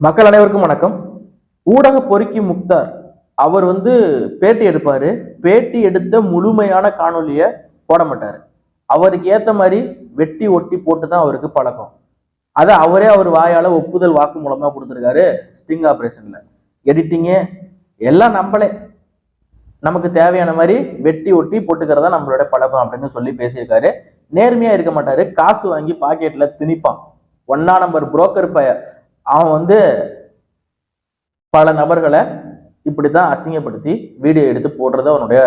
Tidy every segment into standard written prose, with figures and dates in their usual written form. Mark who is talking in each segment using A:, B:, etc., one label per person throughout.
A: மக்கள் அனைவருக்கும் வணக்கம். ஊடக பொறுக்கி முக்தார் அவர் பேட்டி எடுப்பாரு. பேட்டி எடுத்த முழுமையான காணொலியை போட மாட்டாரு. அவருக்கு ஏத்த மாதிரி வெட்டி ஒட்டி போட்டு தான் அவருக்கு பழக்கம். அதை அவர் வாயால ஒப்புதல் வாக்கு மூலமா கொடுத்துருக்காரு. ஸ்டிங் ஆபரேஷன்ல எடிட்டிங்கு எல்லாம் நமக்கு தேவையான மாதிரி வெட்டி ஒட்டி போட்டுக்கிறதா நம்மளோட பழக்கம் அப்படின்னு சொல்லி பேசியிருக்காரு. நேர்மையா இருக்க மாட்டாரு. காசு வாங்கி பாக்கெட்ல திணிப்பான். 1 நம்பர் புரோக்கர் பைய அவன் பல நபர்களை இப்படித்தான் அசிங்கப்படுத்தி வீடியோ எடுத்து போடுறது அவனுடைய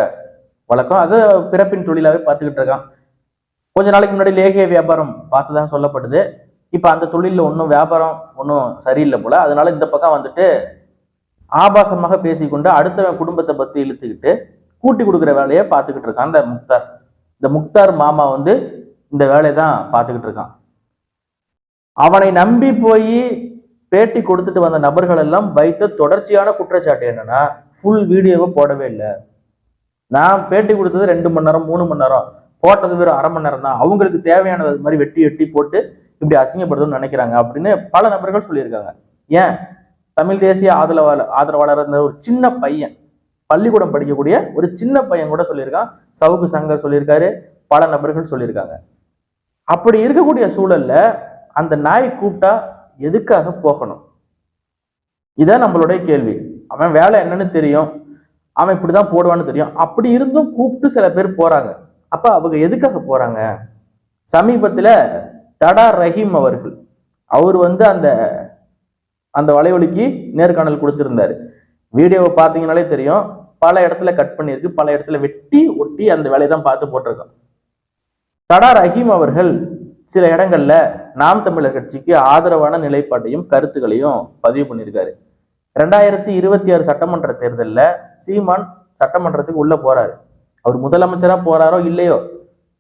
A: வழக்கம். அதை பிறப்பின் தொழிலாவே பார்த்துக்கிட்டு இருக்கான். கொஞ்ச நாளைக்கு முன்னாடி லேகிய வியாபாரம் பார்த்துதான் சொல்லப்படுது. இப்ப அந்த தொழில வியாபாரம் ஒன்றும் சரியில்லை போல. அதனால இந்த பக்கம் ஆபாசமாக பேசிக்கொண்டு அடுத்தவன் குடும்பத்தை பத்தி இழுத்துக்கிட்டு கூட்டி கொடுக்குற வேலையை பார்த்துக்கிட்டு இருக்கான் இந்த முக்தார் மாமா இந்த வேலையை தான் பார்த்துக்கிட்டு இருக்கான். அவனை நம்பி போய் பேட்டி கொடுத்துட்டு வந்த நபர்கள் எல்லாம் வைத்த தொடர்ச்சியான குற்றச்சாட்டு என்னன்னா, ஃபுல் வீடியோவை போடவே இல்லை. நான் பேட்டி கொடுத்தது 2 மணி நேரம் 3 மணி நேரம், போட்டது வெறும் அரை மணி நேரம் தான். அவங்களுக்கு தேவையானது அது மாதிரி வெட்டி வெட்டி போட்டு இப்படி அசிங்கப்படுதுன்னு நினைக்கிறாங்க அப்படின்னு பல நபர்கள் சொல்லியிருக்காங்க. ஏன் தமிழ் தேசிய ஆதரவாளர் இருந்த ஒரு சின்ன பையன், பள்ளிக்கூடம் படிக்கக்கூடிய ஒரு சின்ன பையன் கூட சொல்லியிருக்கான். சவுக்கு சங்கர் சொல்லியிருக்காரு. பல நபர்கள் சொல்லியிருக்காங்க. அப்படி இருக்கக்கூடிய சூழல்ல அந்த நாய் கூப்பிட்டா எதுக்காக போகணும்? இதான் நம்மளுடைய கேள்வி. அவன் வேலை என்னன்னு தெரியும், அவன் இப்படிதான் போடுவான்னு தெரியும். அப்படி இருந்தும் கூப்பிட்டு சில பேர் போறாங்க. அப்ப அவங்க எதுக்காக போறாங்க? சமீபத்துல தடா ரஹீம் அவர்கள் அவர் அந்த அந்த வலைவலிக்கு நேர்காணல் கொடுத்திருந்தாரு. வீடியோவை பார்த்தீங்கன்னாலே தெரியும். பல இடத்துல கட் பண்ணியிருக்கு, பல இடத்துல வெட்டி ஒட்டி அந்த வேலையை தான் பார்த்து போட்டிருக்கோம். தடா ரஹீம் அவர்கள் சில இடங்கள்ல நாம் தமிழர் கட்சிக்கு ஆதரவான நிலைப்பாட்டையும் கருத்துக்களையும் பதிவு பண்ணியிருக்காரு. 2026 சட்டமன்ற தேர்தலில் சீமான் சட்டமன்றத்துக்கு உள்ள போறாரு. அவர் முதலமைச்சரா போறாரோ இல்லையோ,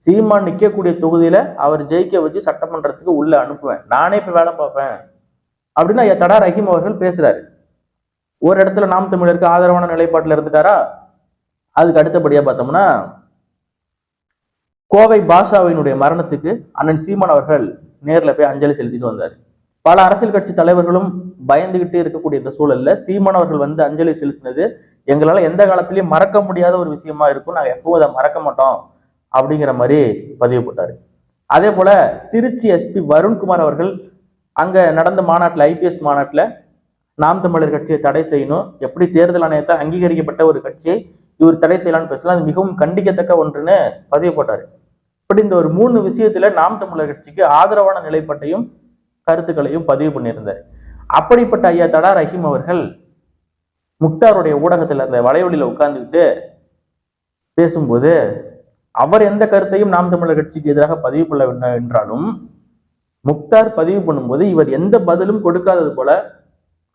A: சீமான் நிற்கக்கூடிய தொகுதியில அவர் ஜெயிக்க வச்சு சட்டமன்றத்துக்கு உள்ள அனுப்புவேன், நானே இப்ப வேலை பார்ப்பேன் அப்படின்னு தடா ரஹீம் அவர்கள் பேசுறாரு. ஒரு இடத்துல நாம் தமிழருக்கு ஆதரவான நிலைப்பாட்டில் இருந்துட்டாரா. அதுக்கு அடுத்தபடியா பார்த்தோம்னா, கோவை பாஷாவினுடைய மரணத்துக்கு அண்ணன் சீமான் அவர்கள் நேர்ல போய் அஞ்சலி செலுத்திட்டு வந்தார். பல அரசியல் கட்சி தலைவர்களும் பயந்துகிட்டு இருக்கக்கூடிய இந்த சூழல்ல சீமான் அவர்கள் அஞ்சலி செலுத்தினது எங்களால எந்த காலத்திலயும் மறக்க முடியாத ஒரு விஷயமா இருக்கும், நாங்க எப்பவும் அதை மறக்க மாட்டோம் அப்படிங்கிற மாதிரி பதிவு போட்டாரு. அதே போல திருச்சி எஸ்பி வருண்குமார் அவர்கள் அங்க நடந்த மாநாட்டில், ஐபிஎஸ் மாநாட்டில் நாம் தமிழர் கட்சியை தடை செய்யணும், எப்படி தேர்தல் ஆணையத்தை அங்கீகரிக்கப்பட்ட ஒரு கட்சியை இவர் தடை செய்யலாம்னு பேசலாம், அது மிகவும் கண்டிக்கத்தக்க ஒன்றுன்னு பதிவு போட்டாரு. இப்படி இந்த ஒரு 3 விஷயத்துல நாம் தமிழர் கட்சிக்கு ஆதரவான நிலைப்பாட்டையும் கருத்துக்களையும் பதிவு பண்ணியிருந்தார். அப்படிப்பட்ட ஐயா தடா ரஹீம் அவர்கள் முக்தாருடைய ஊடகத்தில் அந்த வலைவலியில உட்கார்ந்துக்கிட்டு பேசும்போது அவர் எந்த கருத்தையும் நாம் தமிழர் கட்சிக்கு எதிராக பதிவு கொள்ள என்றாலும் முக்தார் பதிவு பண்ணும்போது இவர் எந்த பதிலும் கொடுக்காதது போல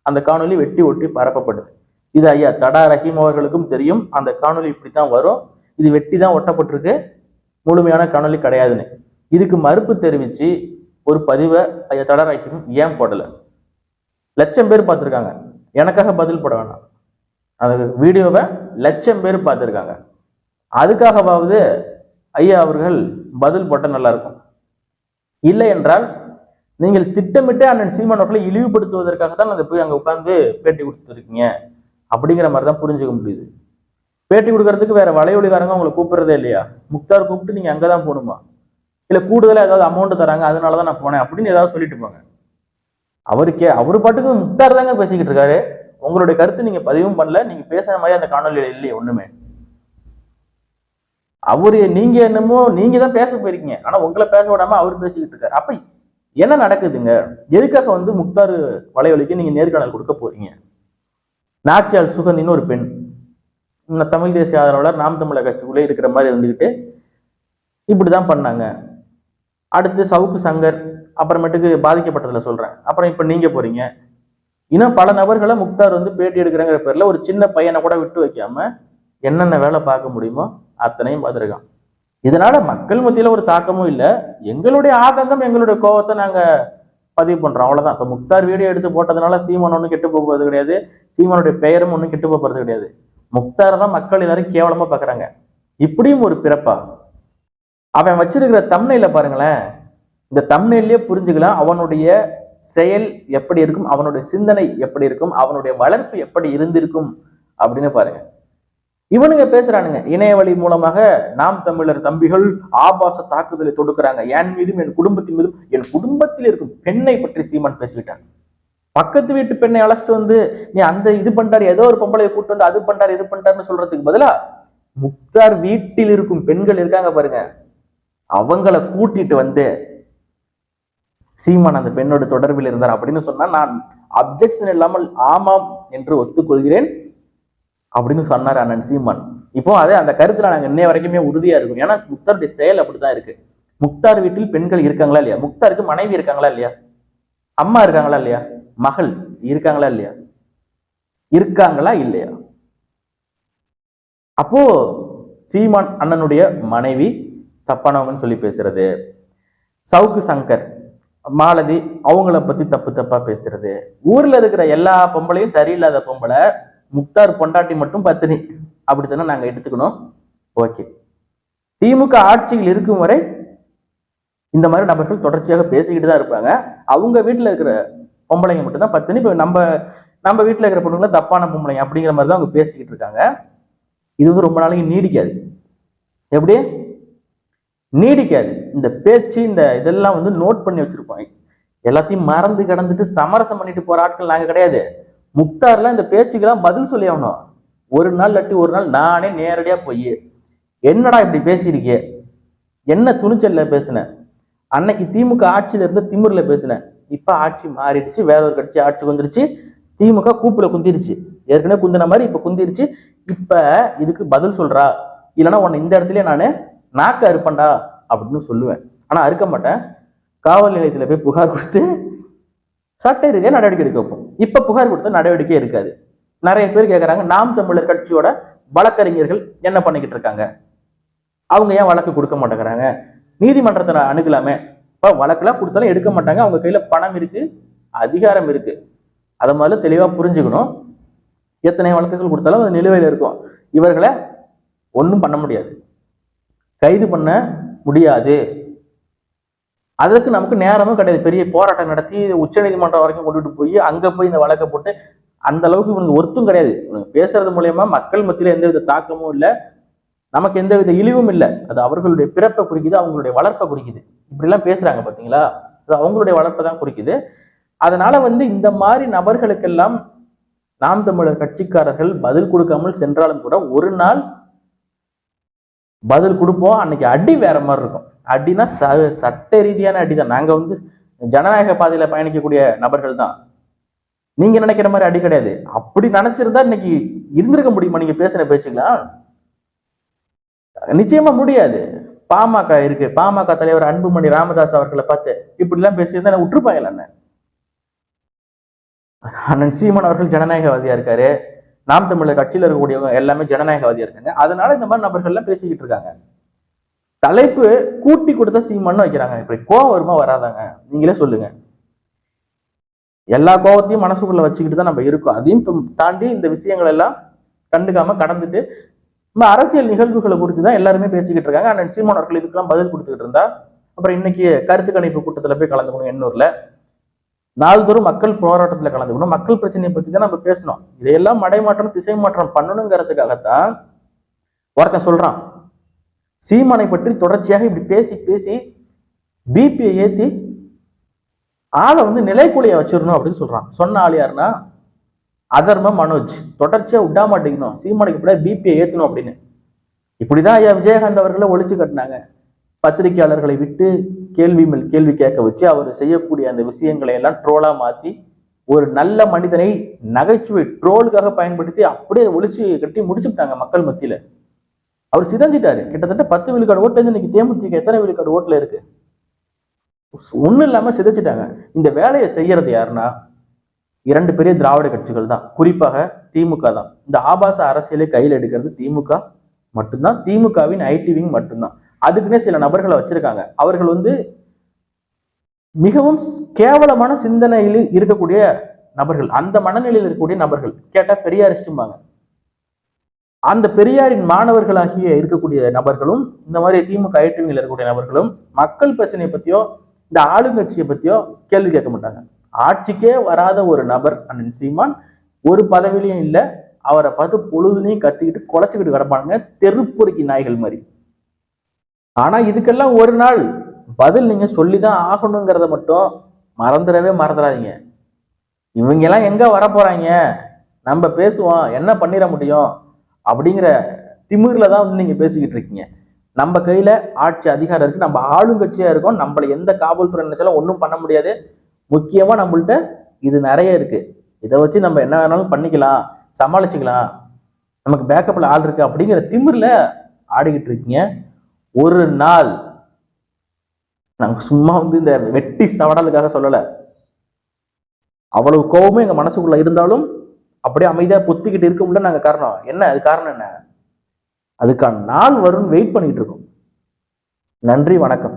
A: அந்த காணொலி வெட்டி ஒட்டி பரப்பப்படுது. இது ஐயா தடா ரஹீம் அவர்களுக்கும் தெரியும். அந்த காணொலி இப்படித்தான் வரும், இது வெட்டி தான் ஒட்டப்பட்டிருக்கு, முழுமையான காணொலி கிடையாதுன்னு. இதுக்கு மறுப்பு தெரிவிச்சு ஒரு பதிவை ஐயா தடா ரஹீம் ஏன் போடல? லட்சம் பேர் பார்த்துருக்காங்க. எனக்காக பதில் போட வேணாம். அந்த வீடியோவை லட்சம் பேர் பார்த்துருக்காங்க. அதுக்காகவாவது ஐயா அவர்கள் பதில் போட்ட நல்லா இருக்கும். இல்லை என்றால் நீங்கள் திட்டமிட்டு அண்ணன் சீமான் அவர்களை இழிவுபடுத்துவதற்காக தான் அதை போய் அங்கே உட்கார்ந்து பேட்டி கொடுத்துருக்கீங்க அப்படிங்கிற மாதிரி தான் புரிஞ்சுக்க முடியுது. பேட்டி கொடுக்கறதுக்கு வேற வலையொலிக்காரங்க உங்களை கூப்பிடுறதே இல்லையா? முக்தார் கூப்பிட்டு நீங்க அங்கதான் போகணுமா? இல்ல கூடுதலா ஏதாவது அமௌண்ட் தராங்க அதனாலதான் நான் போனேன் அப்படின்னு ஏதாவது சொல்லிட்டு போங்க. அவரு பாட்டுக்கு முக்தார் தாங்க பேசிக்கிட்டு இருக்காரு. உங்களுடைய கருத்து நீங்க பதிவும் பண்ணல, நீங்க பேசுற மாதிரி அந்த காணொலியில இல்லையே ஒண்ணுமே. நீங்க என்னமோ நீங்க தான் பேச போயிருக்கீங்க, ஆனா உங்களை பேச விடாம அவர் பேசிக்கிட்டு இருக்காரு. அப்ப என்ன நடக்குதுங்க? எதுக்காக முக்தார் வலையொலிக்கு நீங்க நேர்காணல் கொடுக்க போறீங்க? நாச்சியால் சுகந்தின்னு ஒரு பெண், தமிழ் தேசிய ஆதரவாளர், நாம் தமிழர் கட்சிக்குள்ளே இருக்கிற மாதிரி இருந்துக்கிட்டு இப்படிதான் பண்ணாங்க. அடுத்து சவுக்கு சங்கர், அப்புறமேட்டுக்கு பாதிக்கப்பட்டதுல சொல்றேன். அப்புறம் இப்ப நீங்க போறீங்க. இன்னும் பல நபர்களை முக்தார் பேட்டி எடுக்கிறங்கிற பேர்ல ஒரு சின்ன பையனை கூட விட்டு வைக்காம என்னென்ன வேலை பார்க்க முடியுமோ அத்தனையும் பார்த்துருக்கான். இதனால மக்கள் மத்தியில ஒரு தாக்கமும் இல்லை. எங்களுடைய ஆதங்கம், எங்களுடைய கோபத்தை நாங்க பதிவு பண்றோம், அவ்வளவுதான். இப்ப முக்தார் வீடியோ எடுத்து போட்டதுனால சீமான் ஒன்றும் கெட்டு போகிறது கிடையாது, சீமானுடைய பெயரும் ஒன்றும் கெட்டு போகிறது கிடையாது. முக்தார் தான் மக்கள் எல்லாரும் கேவலமா பாக்குறாங்க. இப்படியும் ஒரு பிறப்பா? அவன் வச்சிருக்கிற தம்ப்நெயில பாருங்களேன். இந்த தம்ப்நெயிலே புரிஞ்சுக்கலாம் அவனுடைய செயல் எப்படி இருக்கும், அவனுடைய சிந்தனை எப்படி இருக்கும், அவனுடைய வளர்ப்பு எப்படி இருந்திருக்கும் அப்படின்னு பாருங்க. இவனுங்க பேசுறானுங்க, இணைய வழி மூலமாக நாம் தமிழர் தம்பிகள் ஆபாச தாக்குதலை தொடுக்கிறாங்க, என் மீதும் என் குடும்பத்தின் மீதும், என் குடும்பத்தில் இருக்கும் பெண்ணை பற்றி சீமான் பேசிவிட்டார். பக்கத்து வீட்டு பெண்ணை அழைச்சிட்டு வந்து நீ அந்த இது பண்றாரு, ஏதோ ஒரு பொம்பளையை கூட்டு வந்து அது பண்றாரு இது பண்றாருன்னு சொல்றதுக்கு பதிலா முக்தார் வீட்டில் இருக்கும் பெண்கள் இருக்காங்க பாருங்க, அவங்கள கூட்டிட்டு வந்து சீமான் அந்த பெண்ணோட தொடர்பில் இருந்தார் அப்படின்னு சொன்னா நான் அப்ஜெக்ஷன் இல்லாமல் ஆமாம் என்று ஒத்துக்கொள்கிறேன் அப்படின்னு சொன்னார் அண்ணன் சீமான். இப்போ அதே அந்த கருத்துல நாங்க இன்னைய வரைக்குமே உறுதியா இருக்கும். ஏன்னா முக்தாருடைய செயல் அப்படிதான் இருக்கு. முக்தார் வீட்டில் பெண்கள் இருக்காங்களா இல்லையா, முக்தாருக்கு மனைவி இருக்காங்களா இல்லையா, அம்மா இருக்காங்களா இல்லையா, மகள் இருக்காங்களா இல்லையா, இருக்காங்களா இல்லையா? அப்போ சீமான் அண்ணனுடைய மனைவி தப்பானவங்கன்னு சொல்லி பேசுறது, சவுக்கு சங்கர் மாலதி அவங்கள பத்தி தப்பு தப்பா பேசுறது, ஊர்ல இருக்கிற எல்லா பொம்பளையும் சரியில்லாத பொம்பளை, முக்தார் பொண்டாட்டி மட்டும் பத்தினி, அப்படித்தானே நாங்க எடுத்துக்கணும். ஓகே, திமுக ஆட்சியில் இருக்கும் வரை இந்த மாதிரி நபர்கள் தொடர்ச்சியாக பேசிக்கிட்டு தான் இருப்பாங்க. அவங்க வீட்டுல இருக்கிற பொம்பளைங்க மட்டும்தான் பத்தினி. இப்ப நம்ம வீட்டுல இருக்கிற பொண்ணுங்கள தப்பான பொம்பளைங்க அப்படிங்கிற மாதிரி தான் அவங்க பேசிக்கிட்டு இருக்காங்க. இது வந்து ரொம்ப நாளைக்கு நீடிக்காது. எப்படி நீடிக்காது? இந்த பேச்சு இந்த இதெல்லாம் வந்து நோட் பண்ணி வச்சிருப்பாங்க. எல்லாத்தையும் மறந்து கிடந்துட்டு சமரசம் பண்ணிட்டு போற ஆட்கள் நாங்க கிடையாது. முக்தார்ல இந்த பேச்சுக்கெல்லாம் பதில் சொல்லி ஆகணும். ஒரு நாள் இல்லாட்டி ஒரு நாள் நானே நேரடியா போய் என்னடா இப்படி பேசியிருக்கே, என்ன துணிச்சல்ல பேசினேன், அன்னைக்கு திமுக ஆட்சியில இருந்து திமுர்ல பேசினேன், இப்ப ஆட்சி மாறிடுச்சு, வேற ஒரு கட்சி ஆட்சி வந்துருச்சு, திமுக கூப்புல குந்திருச்சு, ஏற்கனவே குந்தின மாதிரி இப்ப குந்திருச்சு, இப்ப இதுக்கு பதில் சொல்றா, இல்லைன்னா உன்னை இந்த இடத்துல நானு நாக்க அறுப்பண்டா அப்படின்னு சொல்லுவேன். ஆனா அறுக்க மாட்டேன். காவல் நிலையத்துல போய் புகார் கொடுத்து சட்ட ரீதியா நடவடிக்கை எடுக்க வைப்போம். இப்ப புகார் கொடுத்த நடவடிக்கை இருக்காது. நிறைய பேர் கேட்கறாங்க, நாம் தமிழர் கட்சியோட வழக்கறிஞர்கள் என்ன பண்ணிக்கிட்டு இருக்காங்க, அவங்க ஏன் வழக்கு கொடுக்க மாட்டேங்கிறாங்க, நீதிமன்றத்தை அணுகலாமே. இப்ப வழக்கெல்லாம் கொடுத்தாலும் எடுக்க மாட்டாங்க. அவங்க கையில பணம் இருக்கு, அதிகாரம் இருக்கு. அதை முதல்ல தெளிவா புரிஞ்சுக்கணும். எத்தனை வழக்குகள் கொடுத்தாலும் அது நிலுவையில் இருக்கும். இவர்களை ஒன்றும் பண்ண முடியாது, கைது பண்ண முடியாது. அதுக்கு நமக்கு நேரமும் கிடையாது. பெரிய போராட்டம் நடத்தி உச்ச நீதிமன்றம் வரைக்கும் கொண்டுட்டு போய் அங்க போய் இந்த வழக்கை போட்டு அந்த அளவுக்கு இவங்க ஒருத்தும் கிடையாது. பேசுறது மூலயமா மக்கள் மத்தியில எந்தவித தாக்கமும் இல்லை, நமக்கு எந்தவித இழிவும் இல்லை. அது அவர்களுடைய பிறப்பை குறிக்குது, அவங்களுடைய வளர்ப்பை குறிக்குது. இப்படி எல்லாம் பேசுறாங்க பாத்தீங்களா, அது அவங்களுடைய வளர்ப்பை தான் குறிக்குது. அதனால வந்து இந்த மாதிரி நபர்களுக்கெல்லாம் நாம் தமிழர் கட்சிக்காரர்கள் பதில் கொடுக்காமல் சென்றாலும் கூட ஒரு நாள் பதில் கொடுப்போம். அன்னைக்கு அடி வேற மாதிரி இருக்கும். அடினா சட்ட ரீதியான அடிதான். நாங்க வந்து ஜனநாயக பாதையில பயணிக்கக்கூடிய நபர்கள் தான். நீங்க நினைக்கிற மாதிரி அடி கிடையாது. அப்படி நினைச்சிருந்தா இன்னைக்கு இருந்திருக்க முடியுமா நீங்க பேசுற பேச்சுக்கலாம்? நிச்சயமா முடியாது. பாமக இருக்கு, பாமக தலைவர் அன்புமணி ராமதாஸ் அவர்களை பார்த்து இப்படி எல்லாம் பேசியிருந்தா விட்டுருப்பாங்கல்ல. அண்ணன் சீமான் அவர்கள் ஜனநாயகவாதியா இருக்காரு, நாம் தமிழர் கட்சியில இருக்கக்கூடியவங்க எல்லாமே ஜனநாயகவாதியா இருக்காங்க. அதனால இந்த மாதிரி நபர்கள் எல்லாம் பேசிக்கிட்டு இருக்காங்க. தலைப்பு கூட்டி கொடுத்த சீமான்னு வைக்கிறாங்க. இப்படி கோவம் வருமா வராதாங்க? நீங்களே சொல்லுங்க. எல்லா கோவத்தையும் மனசுக்குள்ள வச்சுக்கிட்டு தான் நம்ம இருக்கோம். அதையும் தாண்டி இந்த விஷயங்கள் எல்லாம் கண்டுக்காம கடந்துட்டு நம்ம அரசியல் நிகழ்வுகளை குறித்து தான் எல்லாருமே பேசிக்கிட்டு இருக்காங்க. அண்ணன் சீமான் அவர்கள் இதுக்கெல்லாம் பதில் கொடுத்துக்கிட்டு இருந்தா அப்புறம் இன்னைக்கு கருத்து கணிப்பு கூட்டத்துல போய் கலந்துக்கணும் எண்ணூர்ல. நாள்தோறும் மக்கள் போராட்டத்துல கலந்துக்கணும், மக்கள் பிரச்சனையை பத்தி தான் நம்ம பேசணும். இதையெல்லாம் மடைமாற்றம் திசை மாற்றம் பண்ணணுங்கிறதுக்காகத்தான் ஒருத்தன் சொல்றான், சீமானை பற்றி தொடர்ச்சியாக இப்படி பேசி பேசி பிபியை ஏத்தி ஆளை வந்து நிலைக்குலைய வச்சிடணும் அப்படின்னு சொல்றான். சொன்ன ஆள் யாருன்னா அதர்ம மனோஜ். தொடர்ச்சியா விட மாட்டேங்கணும், சீமானுக்கு இப்படியே பிபியை ஏத்தணும் அப்படின்னு. இப்படிதான் ஐயா விஜயகாந்த் அவர்களை ஒழிச்சு கட்டினாங்க. பத்திரிகையாளர்களை விட்டு கேள்வி மேல் கேள்வி கேட்க வச்சு அவர் செய்யக்கூடிய அந்த விஷயங்களை எல்லாம் ட்ரோலா மாத்தி ஒரு நல்ல மனிதனை நகைச்சுவை ட்ரோலுக்காக பயன்படுத்தி அப்படியே ஒழிச்சு கட்டி முடிச்சுட்டாங்க மக்கள் மத்தியில. அவர் சிதஞ்சிட்டாரு. கிட்டத்தட்ட 10 விழுக்காடு ஓட்டுல இருந்து இன்னைக்கு தேமுதிக எத்தனை விழுக்காடு ஓட்டுல இருக்கு? ஒண்ணும் இல்லாம சிதைச்சிட்டாங்க. இந்த வேலையை செய்யறது யாருன்னா 2 பெரிய திராவிட கட்சிகள் தான், குறிப்பாக திமுக தான். இந்த ஆபாச அரசியலை கையில் எடுக்கிறது திமுக மட்டும்தான், திமுகவின் ஐடி விங் மட்டும்தான். அதுக்குன்னே சில நபர்களை வச்சிருக்காங்க. அவர்கள் வந்து மிகவும் கேவலமான சிந்தனையில் இருக்கக்கூடிய நபர்கள், அந்த மனநிலையில் இருக்கக்கூடிய நபர்கள். கேட்டா பெரியாரிஸ்டும்பாங்க. அந்த பெரியாரின் மாணவர்களாகிய இருக்கக்கூடிய நபர்களும் இந்த மாதிரி திமுக ஐடிவிங்ல இருக்கக்கூடிய நபர்களும் மக்கள் பிரச்சனையை பத்தியோ இந்த ஆளுங்கட்சியை பத்தியோ கேள்வி கேட்க மாட்டாங்க. ஆட்சிக்கே வராத ஒரு நபர் அண்ணன் சீமான், ஒரு பதவியிலையும் இல்லை. அவரை பார்த்து பொழுதுனையும் கத்திக்கிட்டு குலைச்சிக்கிட்டு கிடப்பானுங்க தெருப்பொறுக்கி நாய்கள் மாதிரி. ஆனா இதுக்கெல்லாம் ஒரு நாள் பதில் நீங்க சொல்லிதான் ஆகணுங்கிறத மட்டும் மறந்துடாதீங்க. இவங்க எல்லாம் எங்க வர போறாங்க, நம்ம பேசுவோம், என்ன பண்ணிட முடியும் அப்படிங்கிற திமிர்ல தான் வந்து நீங்க பேசிக்கிட்டு இருக்கீங்க. நம்ம கையில ஆட்சி அதிகாரம் இருக்கு, நம்ம ஆளுங்கட்சியா இருக்கோம், நம்மள எந்த காவல்துறை நினைச்சாலும் ஒன்றும் பண்ண முடியாது. முக்கியமா நம்மள்ட்ட இது நிறைய இருக்கு, இதை வச்சு நம்ம என்ன வேணாலும் பண்ணிக்கலாம், சமாளிச்சுக்கலாம், நமக்கு பேக்கப்ல ஆள் இருக்கு அப்படிங்கிற திமிர்ல ஆடிக்கிட்டு இருக்கீங்க. ஒரு நாள் நாங்க சும்மா வந்து இந்த வெட்டி சவடலுக்காக சொல்லல, அவ்வளவு கோபமும் எங்க மனசுக்குள்ள இருந்தாலும் அப்படியே அமைதியா பொத்திக்கிட்டு இருக்க முடியல. நாங்க காரணம் என்ன, அது காரணம் என்ன, அதுக்கான நாள் வரும்னு வெயிட் பண்ணிட்டு இருக்கோம். நன்றி, வணக்கம்.